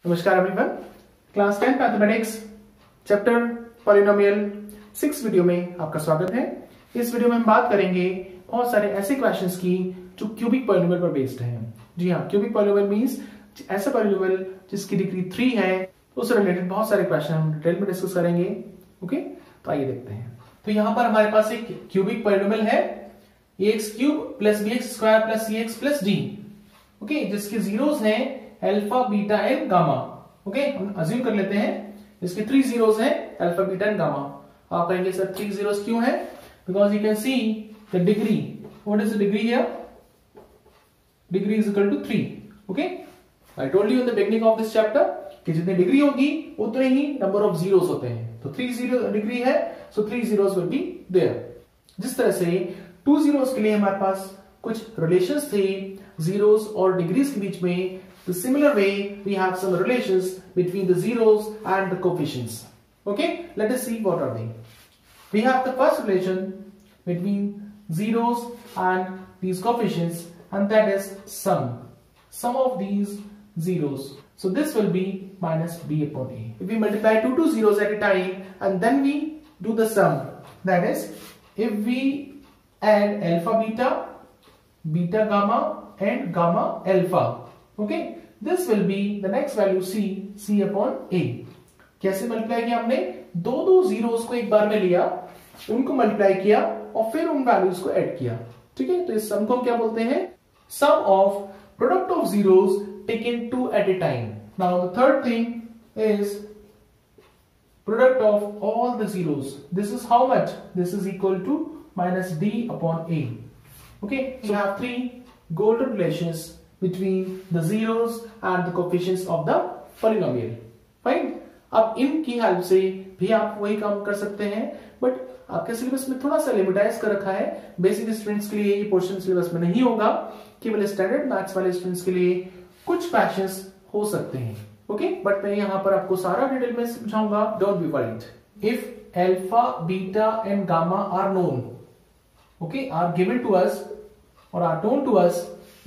नमस्कार everyone, class 10 mathematics chapter polynomial 6 video में आपका स्वागत है। इस वीडियो में हम बात करेंगे बहुत सारे ऐसे क्वेश्चंस की जो क्यूबिक पॉलिनोमियल पर बेस्ड हैं। जी हाँ, क्यूबिक पॉलिनोमियल मींस ऐसा पॉलिनोमियल जिसकी डिग्री 3 है, उससे रिलेटेड बहुत सारे क्वेश्चन हम डिटेल में डिस्कस करेंगे। ओके, तो आइए देखते हैं। तो यहाँ पर हमारे पास एक क्यूबिक पॉलिनोमियल है ax cube plus bx square plus cx plus d, okay, जिसके जीरोस हैं alpha beta and gamma. Okay, हम अज्यूम कर लेते हैं इसके 3 जीरोस हैं अल्फा बीटा एंड गामा। आप कहेंगे सर 3 जीरोस क्यों है? Because you can see the degree, what is the degree here? Degree is equal to 3। Okay, I told you in the beginning of this chapter कि जितनी degree होगी उतने ही number of zeros होते हैं। तो 3 zero degree है, सो 3 zeros will be there. जिस तरह से 2 जीरोस के लिए हमारे पास कुछ रिलेशंस थे जीरोस और डिग्रीज के बीच में, the similar way we have some relations between the zeros and the coefficients. Okay, let us see what are they. We have the first relation between zeros and these coefficients, and that is sum of these zeros. So this will be minus b upon a. If we multiply two zeros at a time and then we do the sum, that is if we add alpha beta, beta gamma and gamma alpha, okay, this will be the next value c upon a. कैसे multiply किया हमने? दो zeros को एक बार में लिया, उनको multiply किया और फिर उन वैल्यूज को ऐड किया। ठीक है, तो इस सम को हम क्या बोलते हैं? Sum of product of zeros taken 2 at a time. Now the third thing is product of all the zeros. This is how much? This is equal to minus d upon a. Okay, so you have 3 golden relations between the zeros and the coefficients of the polynomial. Fine. अब इनकी help से भी आप वही काम कर सकते हैं, बट आपके सिलेबस में थोड़ा सा लिमिटाइज कर रखा है। बेसिक स्टूडेंट्स के लिए ये पोर्शन सिलेबस में नहीं होगा, केवल स्टैंडर्ड मैथ्स वाले स्टूडेंट्स के लिए कुछ क्वेश्चंस हो सकते हैं। ओके, बट मैं यहाँ पर आपको सारा डिटेल में समझाऊंगा, don't be worried. If alpha beta and gamma are known, okay, are given to us or are known to us,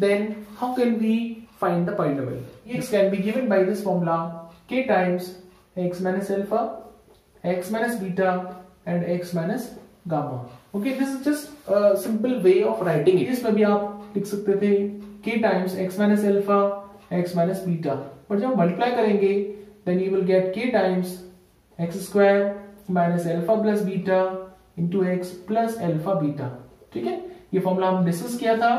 then how can we find the polynomial? X can be given by this formula k times x minus alpha, x minus beta and x minus gamma. Okay, this is just a simple way of writing it. इसमें भी आप लिख सकते थे k times x minus alpha, x minus beta, पर जब multiply करेंगे then you will get k times x square minus alpha plus beta into x plus alpha beta. ठीक है, ये फॉर्मूला हम डिस्कस किया था।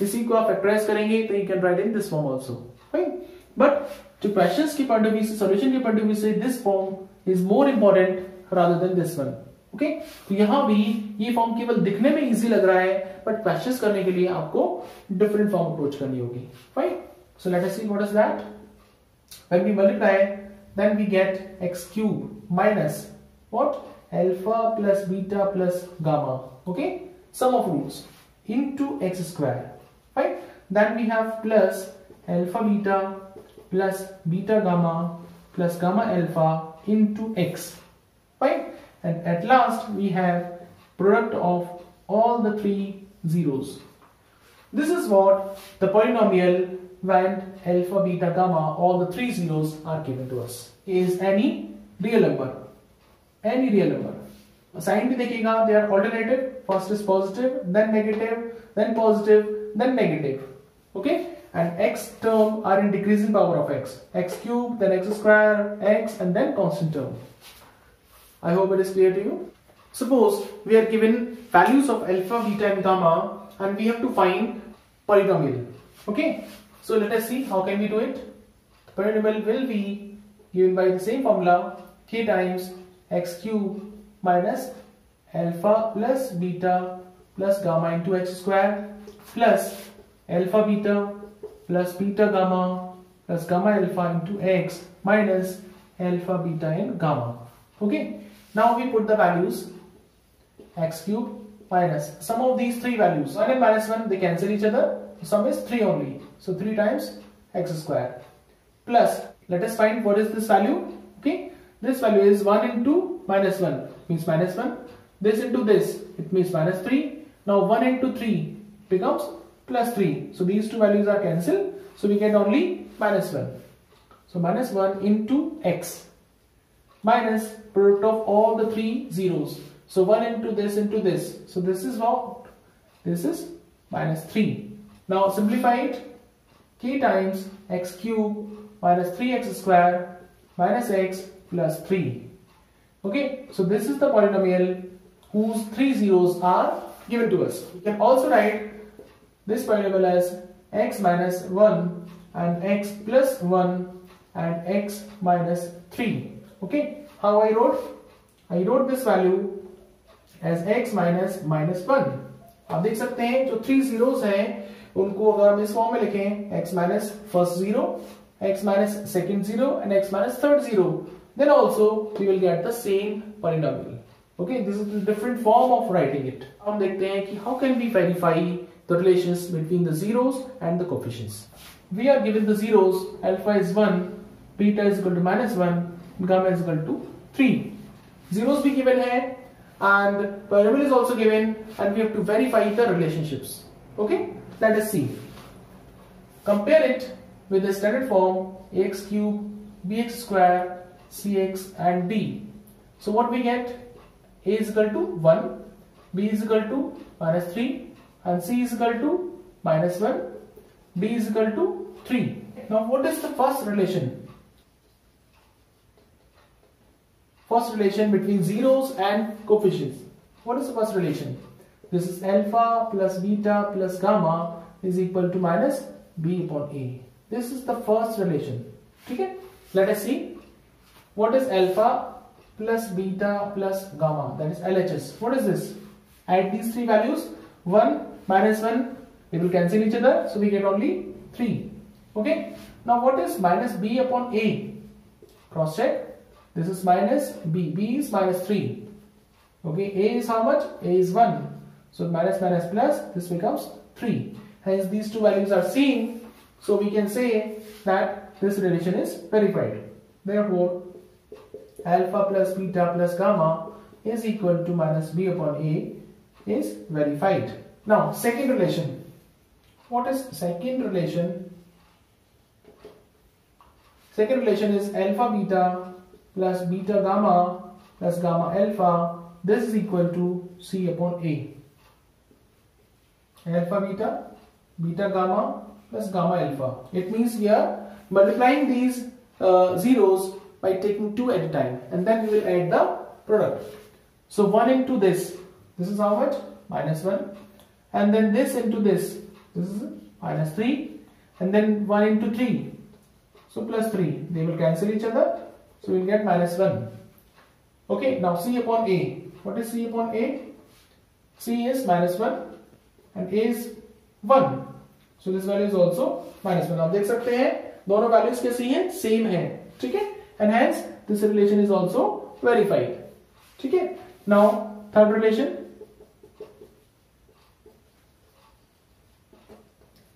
इसी को आप फैक्टराइज करेंगे तो you can write in this form also. Fine, but जो क्वेश्चंस की पॉइंट ऑफ व्यू से, सॉल्यूशन के पॉइंट ऑफ व्यू से, this form is more important rather than this one. Okay, तो यहां भी ये फॉर्म केवल दिखने में इजी लग रहा है, बट क्वेश्चंस करने के लिए आपको डिफरेंट फॉर्म अप्रोच करनी होगी। Fine, so let us see what is that. When we multiply then we get x cube minus what? Alpha plus beta plus gamma. Okay, sum of roots into x square. Right, then we have plus alpha beta plus beta gamma plus gamma alpha into x. Right, and at last we have product of all the 3 zeros. This is what the polynomial when alpha beta gamma, all the 3 zeros are given to us, is any real number. Any real number. Sign भी देखिएगा, they are alternative, first is positive then negative then positive then negative. Okay, and x term are in decreasing power of x cube then x square x and then constant term. I hope it is clear to you. Suppose we are given values of alpha beta and gamma and we have to find polynomial. Okay, so let us see how can we do it. Polynomial will be given by the same formula k times x cube minus alpha plus beta plus gamma into x square plus alpha beta plus beta gamma plus gamma alpha into x minus alpha beta and gamma. Okay, now we put the values x cube minus sum of these 3 values, 1 and minus 1, they cancel each other, so sum is 3 only, so 3 times x square plus, let us find what is this value. Okay, this value is 1 into minus 1 means minus 1, this into this it means minus 3. Now 1 into 3 becomes plus 3, so these two values are cancelled, so we get only minus 1. So minus 1 into x minus product of all the three zeros. So 1 into this. So this is what? This is minus 3. Now simplify it. K times x cube minus 3x square minus x plus 3. Okay, so this is the polynomial whose three zeros are given to us. We can also write this polynomial as x minus 1 and x plus 1 and x minus 3. Okay, how I wrote? I wrote this value as x minus minus 1. आप देख सकते हैं जो three zeros हैं उनको अगर हम इस फॉर्म में लिखें x minus first zero, x minus second zero and x minus third zero, then also we will get the same polynomial. Okay, this is a different form of writing it. हम देखते हैं कि how can we verify the relations between the zeros and the coefficients. We are given the zeros, alpha is 1, beta is equal to minus 1, gamma is equal to 3. Zeros भी given है and polynomial is also given and we have to verify the relationships. Okay, let us see. Compare it with the standard form ax cube, bx square, cx and d. So what we get? A is equal to 1, b is equal to minus 3 and c is equal to minus 1, d is equal to 3. Now what is the first relation? First relation between zeros and coefficients. What is the first relation? This is alpha plus beta plus gamma is equal to minus b upon a. This is the first relation. Okay? Let us see. What is alpha plus beta plus gamma? That is LHS. What is this? Add these three values. 1 minus 1. They will cancel each other. So we get only 3. Okay? Now what is minus b upon a? Cross check. This is minus b. b is minus 3. Okay, a is how much? A is 1. So minus minus plus, this becomes 3. Hence these two values are same. So we can say that this relation is verified. Therefore, alpha plus beta plus gamma is equal to minus b upon a is verified. Now, second relation. What is second relation? Second relation is alpha beta plus beta gamma plus gamma alpha. This is equal to c upon a. Alpha beta, beta gamma plus gamma alpha. It means we are multiplying these zeros by taking 2 at a time and then we will add the product. So 1 into this is how much? Minus 1. And then this into this is minus 3. And then 1 into 3. So plus 3. They will cancel each other. So we will get minus 1. Okay, now c upon a. What is c upon a? C is minus 1 and a is 1. So this value is also minus 1. आप देख सकते हैं दोनों values कैसी हैं? Same है. ठीक है? And hence this relation is also verified. ठीक है? Now third relation.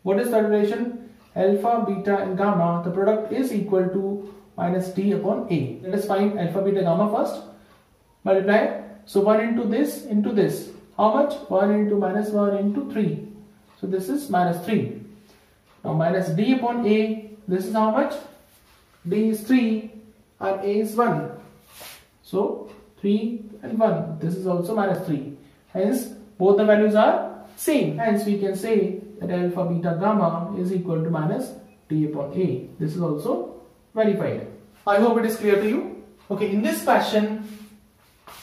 What is third relation? Alpha, beta and gamma. The product is equal to minus d upon a. Let us find alpha, beta, gamma first. Multiply. So 1 into this. How much? 1 into minus 1 into 3. So this is minus 3. Now minus d upon a. This is how much? D is 3 and a is 1. So 3 and 1. This is also minus 3. Hence both the values are same. Hence we can say that alpha, beta, gamma is equal to minus d upon a. This is also verified. I hope it is clear to you. Okay, in this question,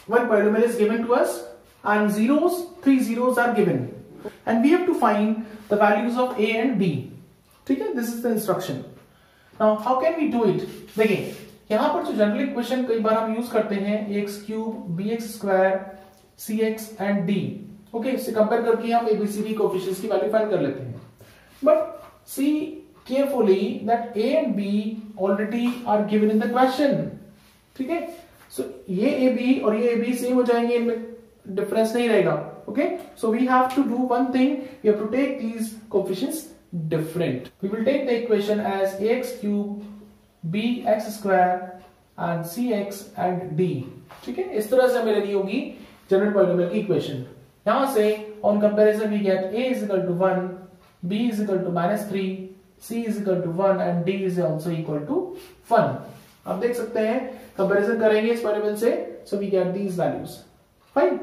one polynomial is given to us and three zeros are given. And we have to find the values of a and b. Okay, this is the instruction. Now, how can we do it? देखिए, यहाँ पर जो general equation कई बार हम use करते हैं ax cube, bx square, cx and d. Okay, इससे compare करके हम ABCD कोएफिशिएंट्स की वैल्यू फाइंड कर लेते हैं. But see carefully that a and b already are given in the question. ठीक है? So ये AB और ये AB सेम हो जाएंगे, इनमें डिफरेंस नहीं रहेगा. Okay, so we have to do one thing. We have to take these coefficients different. We will take the equation as ax cube, bx square and cx and d. ठीक है, इस तरह से हमें लेनी होगी जनरल पॉलिनोमियल की equation. यहां से on comparison we get a is equal to 1, b is equal to minus 3, C is equal to 1 and D is also equal to 1. आप देख सकते हैं, कंपैरिजन करेंगे इस वेरिएबल से, so we get these values. Fine.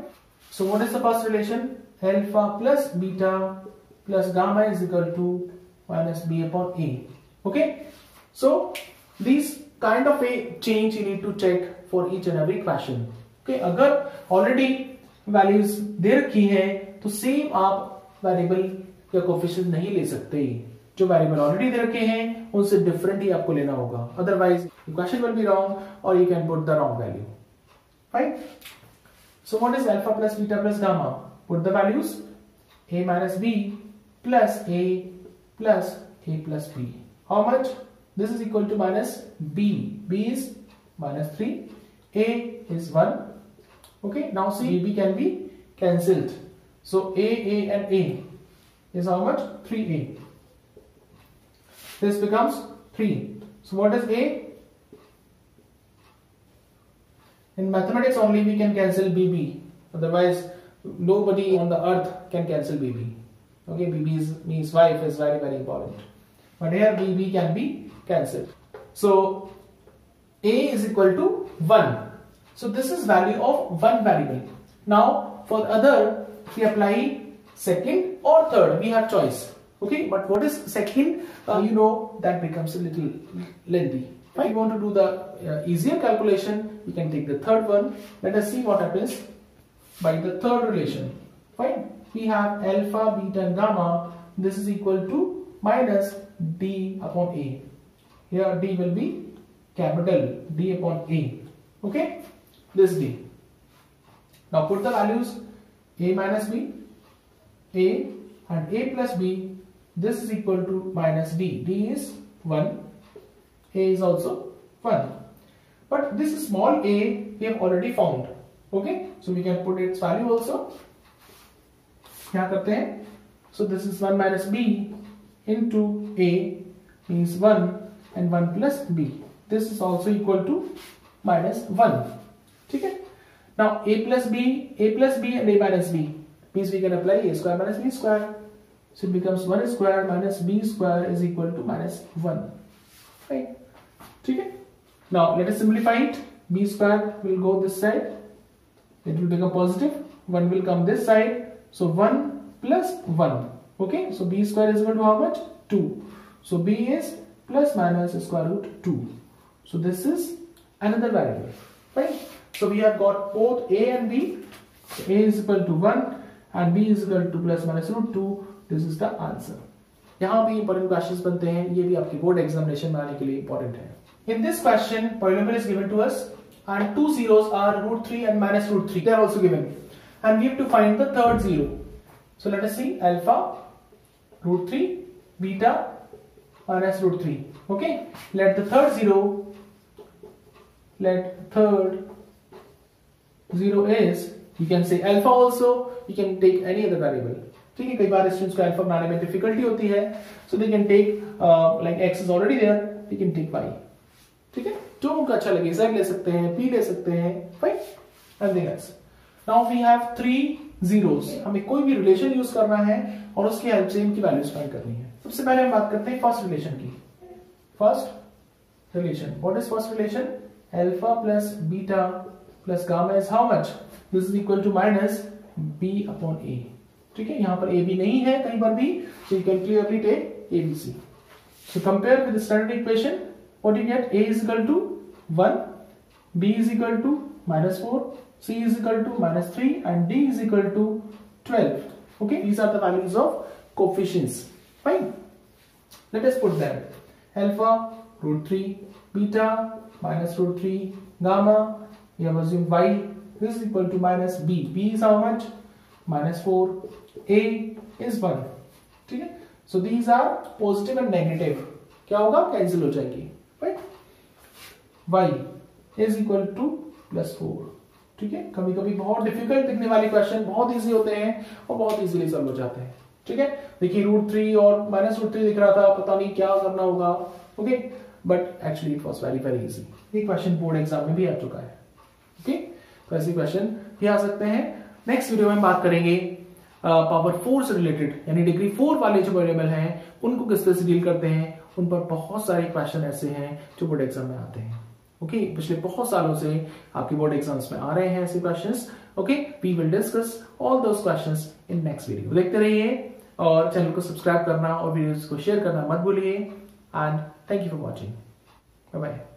So what is the first relation? Alpha plus beta plus gamma is equal to minus B upon A. Okay. So these kind of a change you need to check for each and every question. Okay. अगर already values दे रखी है तो same आप variable या coefficient नहीं ले सकते. जो वेरिएबल ऑलरेडी दे रखे हैं उनसे डिफरेंट ही आपको लेना होगा, otherwise equation will be wrong और you can put the wrong value. Fine. So what is alpha plus beta plus gamma? Put the values a minus b plus a plus a plus b. How much? This is equal to minus b. B is minus 3. A is 1. Okay. Now see, b can be cancelled. So a and a is how much? 3a. This becomes 3. So what is A? In mathematics only we can cancel BB. Otherwise nobody on the earth can cancel BB. Okay, BB means wife is very very important. But here BB can be cancelled. So A is equal to 1. So this is value of one variable. Now for other we apply second or third. We have choice. Okay, but what is second? You know that becomes a little lengthy. If you want to do the easier calculation, you can take the third one. Let us see what happens by the third relation. Fine. We have alpha, beta, and gamma. This is equal to minus D upon A. Here D will be capital D upon A. Okay, this D. Now put the values A minus B, A and A plus B. This is equal to minus D. D is 1. A is also 1. But this small a we have already found. Okay. So we can put its value also. क्या करते हैं? So this is 1 minus B into A means 1 and 1 plus B. This is also equal to minus 1. ठीक है? Now A plus B and A minus B means we can apply A square minus B square. So it becomes 1 square minus b square is equal to minus 1. Right? Okay. Now let us simplify it. B square will go this side. It will become positive. 1 will come this side. So 1 plus 1. Okay. So b square is equal to how much? 2. So b is plus minus square root 2. So this is another variable. Right? So we have got both a and b. So a is equal to 1 and b is equal to plus minus root 2. This is the answer. यहाँ भी important questions बनते हैं, ये भी आपके board examination में आने के लिए important है. In this question, polynomial is given to us and two zeros are root 3 and minus root 3. They are also given, and we have to find the third zero. So let us see alpha root 3 beta minus root 3. Okay. Let the third zero is, you can say alpha also. You can take any other variable. ठीक है, कई बार students को alpha बनाने में difficulty होती है, so they can take like X is already there, they can take Y. ठीक है, जो उनको अच्छा लगे, z ले सकते हैं, p ले सकते हैं. Fine. Everything else. Now we have 3 zeros. हमें कोई भी रिलेशन यूज करना है और उसकी हेल्प से इनकी वैल्यूज फाइंड करनी है. सबसे पहले हम बात करते हैं फर्स्ट रिलेशन की. First relation, what is first relation? Alpha plus beta plus gamma is how much? This is equal to minus b upon a. ठीक है, यहां पर ए बी नहीं है कहीं पर भी, so you can clearly take ABC. So compare with the standard equation, what you get? A is equal to 1, B is equal to minus 4, C is equal to minus 3 and D is equal to 12. Okay, these are the values of coefficients. Fine. Let us put them. Alpha root 3, beta minus root 3, gamma we have assumed y. This is equal to minus b. B is how much? Minus 4. A is 1. ठीक है, so these are positive and negative. क्या होगा? Cancel हो जाएगी. Right? Y is equal to plus 4. ठीक है, कभी कभी बहुत डिफिकल्ट दिखने वाले क्वेश्चन बहुत इजी होते हैं और बहुत इजीली सॉल्व हो जाते हैं. ठीक है, देखिए रूट 3 और माइनस रूट 3 दिख रहा था, पता नहीं क्या करना होगा. Okay, but actually it was very very easy. ये क्वेश्चन बोर्ड एग्जाम में भी आ चुका है. ओके, तो ऐसे क्वेश्चन भी आ सकते हैं. नेक्स्ट वीडियो में बात करेंगे पावर 4 से रिलेटेड यानी डिग्री 4 वाले जो पॉलिनोमियल हैं उनको किस तरह से डील करते हैं, उन पर बहुत सारे क्वेश्चन ऐसे हैं जो बोर्ड एग्जाम में आते हैं। ओके, पिछले बहुत सालों से आपके बोर्ड एग्जाम्स में आ रहे हैं ऐसे questions. Okay, we will discuss all those questions in next video. देखते रहिए और चैनल को सब्सक्राइब करना और वीडियोस को शेयर करना मत भूलिए। And thank you for watching. Bye bye.